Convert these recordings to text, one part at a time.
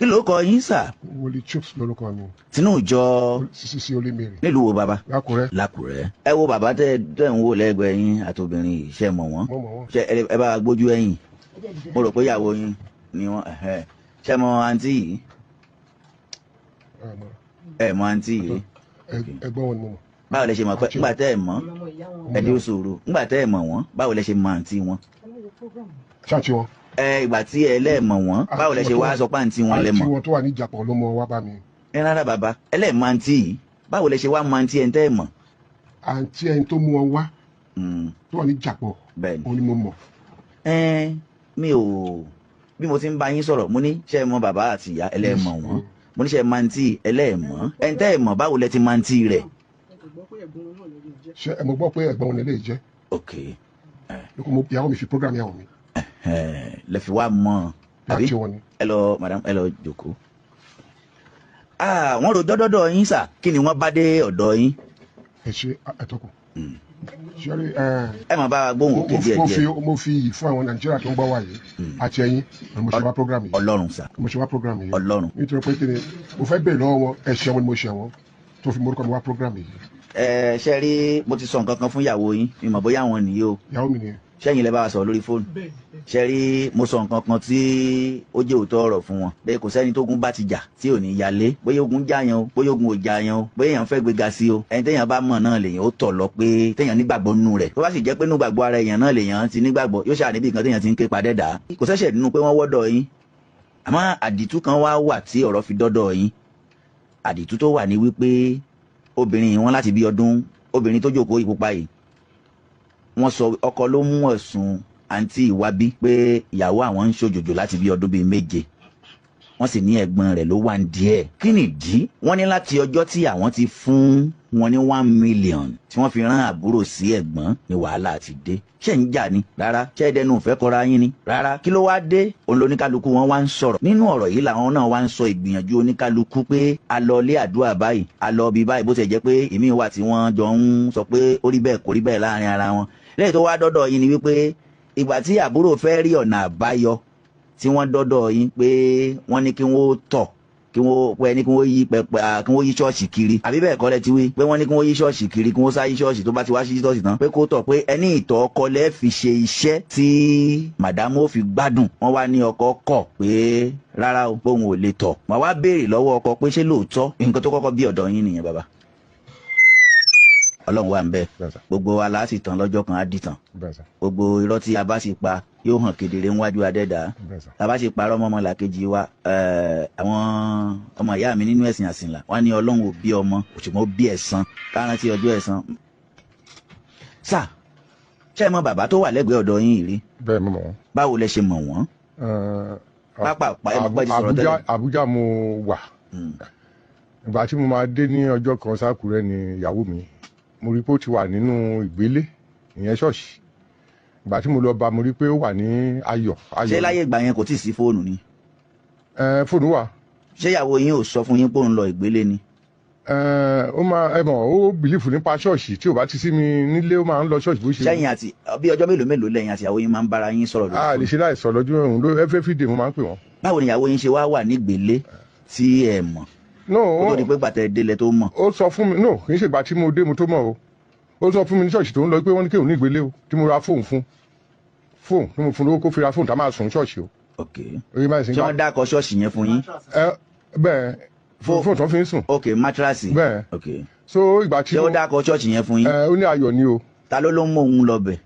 kí ló kọ yín sà. Wòlíì Chuks lórúkọ mi. tinú ìjọ Sisi Olúmèrè. nílùú wo bàbá. Lákùrẹ́. Lákùrẹ́. ẹ wo bàbá tẹ ń wò lẹ́gbẹ̀ẹ́ yín àtòbìnrin yìí ṣe mọ̀ wọ́n. Mo mọ̀ wọ́n. ṣe ẹ bá gbójú ẹ̀yìn mo rò pé ìyàwó yín ni wọ́n ṣe mọ àǹtí yìí. ẹ mọ àǹtí yìí. Ẹ̀gbọ́n wọn ni mo mọ̀. báwo lẹ ṣe mọ̀ pé ńgbà tẹ́ ẹ mọ̀ ẹ dé sòrò ńgbà tẹ́ ẹ mọ̀ wọ́n báwo lẹ ṣe mọ̀ àǹtí wọn. ṣáàtì wọn. ìgbà tí ẹ lẹ́ẹ̀mọ̀ wọ́n báwo lẹ ṣe wá sọ pé àǹtí wọn lẹ mọ̀. àǹtí wọn tó wà ní Ìjàpọ̀ ló mọ wá bá mi. ẹ rárá bàbá ẹlẹ́ẹ̀mọ̀ àǹtí yìí báwo lẹ ṣe wá mọ̀ àǹtí ẹ̀ ń tẹ́ ẹ mọ̀. àǹtí ẹni tó mú wọn wá tó wà ní Ìjàpọ̀ òun ni mo mọ̀. mi ò bí mo ti ń bá yín sọ̀rọ̀ mo ní ṣe é mọ̀ bàbá àti ìyá ẹlẹ́ẹ̀mọ̀ wọn mo ní ṣe é màǹtí ẹlẹ́ẹ̀mọ̀ ẹ̀ ń tẹ́ ẹ mọ̀ báwo lẹ ti màǹtí rẹ̀. ṣé ẹ mọ̀ gbọ́ pé ẹ̀gbọ́n wọn lè jẹ́. ok. ìyàwó mi fi program yàwó mi. lẹ fi wá mọ̀ àbí ẹ lọ madam ẹ lọ jókòó. wọ́n rojọ́ dọ́dọ̀ yín sà kí ni wọ́n bá dé ọ̀dọ̀ yín. ẹ ṣe ẹtọkùn. ẹ máa bá wa gbóhùn òkè díẹ̀ díẹ̀. mo fi iyì fún àwọn Nàìjíríà tó ń gbọ́ wá yìí àti ẹ̀yin mo ṣe wá program yìí. Ọlọ́run sà. mo ṣe wá program yìí. Ọlọ́run. nítorí pé kí ni mo fẹ́ bèèrè lọ́wọ́ wọn ẹ̀ṣẹ̀ wọn ni mo ṣẹ̀ wọn tó fi morúkọ mi wá program yìí. ṣe rí mo ti sọ nǹkan kan fún ìyàwó yín mi mọ̀ bóyá àwọn nìyí o. ìyàwó mi nìyẹn. sẹ́yìn lẹ bá wa sọ̀rọ̀ lórí fóònù. ṣe rí mo sọ nǹkan kan tí ó jẹ́ òótọ́ ọ̀rọ̀ fún wọn. bẹ́ẹ̀ kò sẹ́ni tógun bá ti jà tí ò ní yalé bóyá ogun já yan o bóyá ogun ò já yan o bóyá èèyàn fẹ́ gbéga sí o. ẹni téèyàn bá mọ̀ náà lèèyàn ó tọ̀ lọ pé téèyàn nígbàgbọ́ nínú rẹ̀. tó bá sì jẹ́ pé nínú gbàgbọ́ ara èèyàn náà lèèyàn ti nígbàgbọ́ yóò ṣàníbì kan téèyàn ti ń ké padẹ́ dà. kò ṣẹ̀ṣẹ̀ nínú pé wọ́n wọ́dọ̀ yín. àmọ́ àdìtú kan wá wà tí ọ̀rọ̀ fi dọ́dọ̀ yín. àdìtú tó wà ní wípé obìnrin wọn láti bí ọdún obìnrin tó jókòó ìpupa yìí wọ́n sọ ọkọ ló mú ẹ̀sùn àǹtí ìwábí pé ìyàwó àwọn ń ṣòjòjò láti bí ọdún bíi 7 wọ́n sì ní ẹ̀gbọ́n rẹ̀ ló wà ń díẹ̀ kí nìdí wọ́n ní láti ọjọ́ tí àwọn ti fún wọn ní 1 million tí wọ́n fi rán àbúrò sí ẹ̀gbọ́n ní wàhálà ti dé ṣé ń jà ní rárá ṣé ẹdẹnu òfẹ́ kọra yín ni rárá kí ló wá dé òun lóníkálukú wọn wá ń sọ̀rọ̀ nínú ọ̀rọ̀ yìí làwọn náà wá ń sọ ìgbìyànjú oníkálukú pé a lọ ilé àdúrà báyìí a lọ bí báyìí bó ti jẹ́ pé èmi wà tí wọ́n jọ ń sọ pé ó rí bẹ́ẹ̀ kò rí bẹ́ẹ̀ láàrin ara wọn lẹ́yìn tó wá dọ́dọ̀ yín ni wípé ìgbà tí àbúrò fẹ́ rí ọ̀nà àbáyọ tí wọ́n dọ́dọ̀ yín pé wọ́n ní kí wọ́n tọ̀ kí wọ́n pẹ́ ní kí wọ́n yí pẹpẹ kí wọ́n yí ṣọ́ọ̀ṣì kiri àbí bẹ́ẹ̀ kọ́ lẹ ti wí pé wọ́n ní kí wọ́n yí ṣọ́ọ̀ṣì kiri kí wọ́n sá yí ṣọ́ọ̀ṣì tó bá ti wá sí ṣọ́ọ̀ṣì tán pé kó tọ̀ pé ẹni ìtọ̀ ọkọ lẹ́ fi ṣe iṣẹ́ tí màdámù ó fi gbádùn wọ́n wá ní ọkọ kọ̀ pé rárá o bóun ò lè tọ̀ mà wá béèrè lọ́wọ́ ọkọ pé ṣé lóòótọ́ nǹkan tó kọ́kọ́ bí ọ̀dọ̀ yín nìyẹn bàbá. Ọlọ́run wà ń bẹ gbogbo wa la sì tán lọ́jọ́ kan á dìtàn gbogbo irọ́ tí a bá sì pa yóò hàn kedere níwájú adẹ́dà tá a bá sì parọ́ mọ́ ọmọlàkejì wa àwọn ọmọ ìyá mi nínú ẹ̀sìn àsìnlá wọ́n ní Ọlọ́run ò bí ọmọ òṣùwọ̀n ó bí ẹ̀san kárántí ọjọ́ ẹ̀san. sà ṣé ẹ mọ̀ bàbá tó wà lẹ́gbẹ̀ẹ́ ọ̀dọ̀ yín rí. bẹ́ẹ̀ mo mọ̀ wọ́n. báwo lẹ ṣe mọ̀ wọ́n. pápá ẹ mọ̀ pẹ́ ti sọ̀rọ̀ tẹ́lẹ̀. Àbújá mo wà ìgbà tí mo máa dé ní ọjọ́ kan sákùrẹ́ ni ìyàwó mi mo rí pé ó ti wà nínú ìgbélé ìyẹn ṣọ́ọ̀ṣì ìgbà tí mo lọ bá mo rí pé ó wà ní ayọ̀. ṣé láyé ìgbà yẹn kò tí ì sí fóònù ni. fóònù wà. ṣé ìyàwó yín ò sọ fún yín pé òun lọ ìgbélé ni. ó máa ẹ mọ̀ ó bìlífù nípa ṣọ́ọ̀ṣì tí ò bá ti sí mi nílé ó máa ń lọ ṣọ́ọ̀ṣì bó ṣe. sẹ́yìn àti bí ọjọ́ mélòó lẹ́yìn àti ìyàwó yín máa ń bára yín sọ̀rọ̀ lórí. a lè ṣe láì sọ lọ́jọ́ òun ló every day mo máa ń pè wọ́n. báwo ni ìyàwó yín ṣe wá wà nígbélé tí ẹ mọ̀. kó tó di pé gbàtẹ́ délẹ̀ tó mọ̀. ó sọ fún mi no kì í ṣe ìgbà tí mo dé mo tó mọ̀ o ó sọ fún mi ní ṣọ́ọ̀ṣì tó ń lọ pé wọ́n ní kéwọn ní ìgbélé o tí mo ra fóònù tí mo fún lówó kó fi ra fóònù tá a máa sùn ṣọ́ọ̀ṣì o. ok ṣé wọ́n dákọ̀ ṣọ́ọ̀ṣì yẹn fún yín. bẹ́ẹ̀ fóònù tó fi ń sùn. ok mátrasì. bẹ́ẹ̀ ok so ìgbà tí. ṣé ó dákọ̀ ṣọ́ọ̀ṣì yẹn fún yín. ó ní ayọ̀ ni o. ta ló mú òun lọ bẹ̀.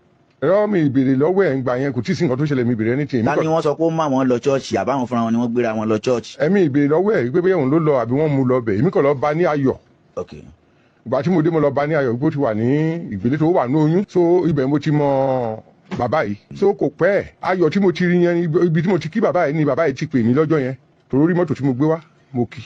ẹ̀rọ mi ìbèrè lọ́wọ́ ẹ̀ ń gbà yẹn kò tí ì sí nǹkan tó ṣẹlẹ̀ mi ìbèrè ẹni tí. ta ni wọ́n sọ pé ó má wọn lọ ṣọ́ọ̀ṣì àbáwọn fúnra wọn ni wọ́n gbéra wọn lọ ṣọ́ọ̀ṣì. ẹ̀mí ìbèrè lọ́wọ́ ẹ̀ pé bẹ́ẹ̀ òun ló lọ àbí wọ́n mú lọ bẹ̀ èmi kàn lọ bá ní ayọ̀. ok ìgbà tí mo dé mo lọ bá ní ayọ̀ bó ti wà ní ìgbélé tó wà ní oyún so ibẹ̀ mo ti mọ bàbá yìí so kò pẹ́ ayọ̀ tí mo ti rí yẹn ibi tí mo ti kí bàbá yìí ni bàbá yìí ti pè mí lọ́jọ́ yẹn torí mọ́tò tí mo gbé wá mo kì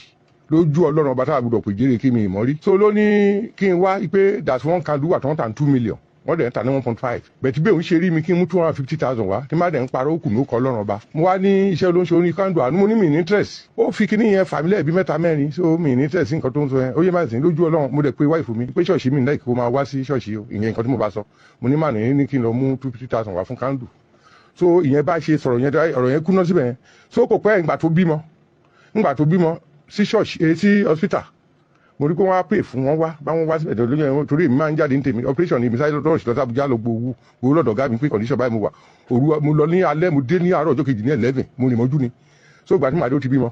lójú Ọlọ́run ọba tá a gbọdọ̀ pè jèrè kí mi ìmọ̀ rí so ló ní kí n wá pé that one can do what one tan 2 million wọ́n dẹ̀ ń ta ní 1.5 bẹ̀tí bẹ́ẹ̀ ń ṣe rí mi kí n mú 250,000 wá tí má dẹ̀ ń parọ́ òkú mi ó kọ́ Ọlọ́run ọba mo wá ní iṣẹ́ ló ń ṣe oní kándù àánú mo ní mi ní interest ó fi kíní yẹn fàmílẹ̀ ẹbí 3 so mi ní interest nǹkan tó ń sọ yẹn ó yẹ máa sìn lójú Ọlọ́run mo dẹ̀ pé wáìfù mi pé ṣọ́ọ̀ṣì mi nílẹ̀ kí o máa wá sí ṣọ́ọ̀ṣì o ìyẹn nǹkan tí mo bá sọ mo ní màá ní kí n lọ mú 250,000 wá fún kándù so ìyẹn bá ṣe sọ̀rọ̀ yẹn ọ̀rọ̀ yẹn kúná síbẹ̀ yẹn so kò pẹ́ ìgbà tó bímọ nígbà tó bímọ sí ṣọ́ọ̀ṣì sí hospital mo rí pé wọ́n á pè fún wọn wá báwọn wá síbẹ̀ lóyún ẹ̀wọ̀n torí èmi máa ń jáde ní tèmi operation ní ìmísáyé lọ́dọ̀ ìṣẹ̀lẹ̀ Àbújá lọ gbowó lọ́dọ̀ ọ̀gá mi pé condition báyìí mo wà òru mo lọ ní alẹ́ mo dé ní àárọ̀ ọjọ́ kejì ní 11 mo rìn mọ́jú ni so ìgbà tí màdé ó ti bímọ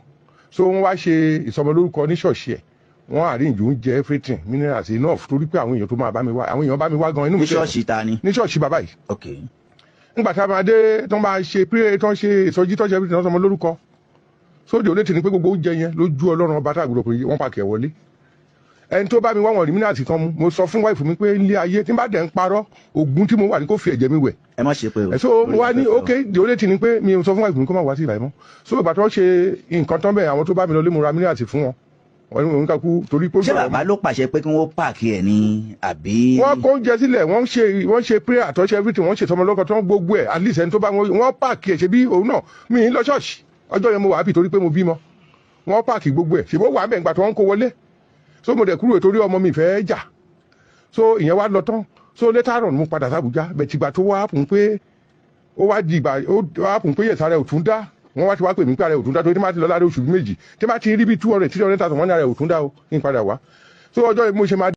so wọ́n wá ṣe ìsọmọlórúkọ ní ṣọ́ọ̀ṣì ẹ̀ wọ́n arrange oúnjẹ everything minerals enough torí pé àwọn èèyàn tó máa bá mi wá àwọn èèyàn bá mi wá gan inú mi. ní ṣọ́ọ̀ṣì ta ni. ní ṣọ́ọ̀ṣì bàbá yìí. ok. nígbà tá a máa dé tó máa ṣe pé tó ń ṣe ìsọjí tó ń ṣe everything tó ń sọmọ lórúkọ sóde òde tì ní pé gbogbo oúnjẹ yẹn lójú Ọlọ́run ọba tá àgùrọ̀ pé wọ́n pàkẹ́ wọlé ẹni tó bá mi wá wọn rí minerals kan mu mo sọ fún wáìfù mi pé ilé ayé tí n bá dẹ̀ ń parọ́ oògùn tí mo wà ní kó fi ẹ̀jẹ̀ mi wẹ̀. ẹ má ṣe pé o. so mo wá ní ok di òde tì ní pé mi ò sọ fún wáìfù mi kó má wá sí ìlà mọ́ so ìgbà tó ṣe nǹkan tán bẹ́ẹ̀ àwọn tó bá mi lọ lé mo ra minerals fún wọn wọn kàkú torí pé. ṣé bàbá ló pàṣẹ pé kí wọ́n pààkì ẹ̀ ní àbí. wọ́n kó oúnjẹ sílẹ̀ wọ́n ṣe prayer àtọ́ṣe everything wọ́n ṣe sọmọlọ́kọ tó ń gbogbo ẹ̀ at least ẹni tó bá wọ́n pààkì ẹ̀ ṣe bí òun náà mi ń lọ ṣọ́ọ̀ṣì ọjọ́ yẹn mo wà á bì torí pé mo bímọ wọ́n pààkì gbogbo ẹ̀ ṣèbó wà á bẹ̀ ńgbà tó ń kó wọlé so mo dẹ̀ kúrò torí ọmọ mi fẹ́ jà so ìyẹn wá lọ tán so later on mo padà sábùjá bẹ̀ tìgbà tó wá pùn pé ó wá di ìgbà ó wá pùn pé yẹ̀sára ẹ̀ ò tún dá wọ́n wá ti wá pè mí pé ara ẹ̀ ò tún dá torí tí máa ti lọ láre oṣù méjì tí máa ti rí bí 200-300,000 wọ́n ní ara ẹ̀ ò tún dá o ní padà wá so ọjọ́ mo ṣe máa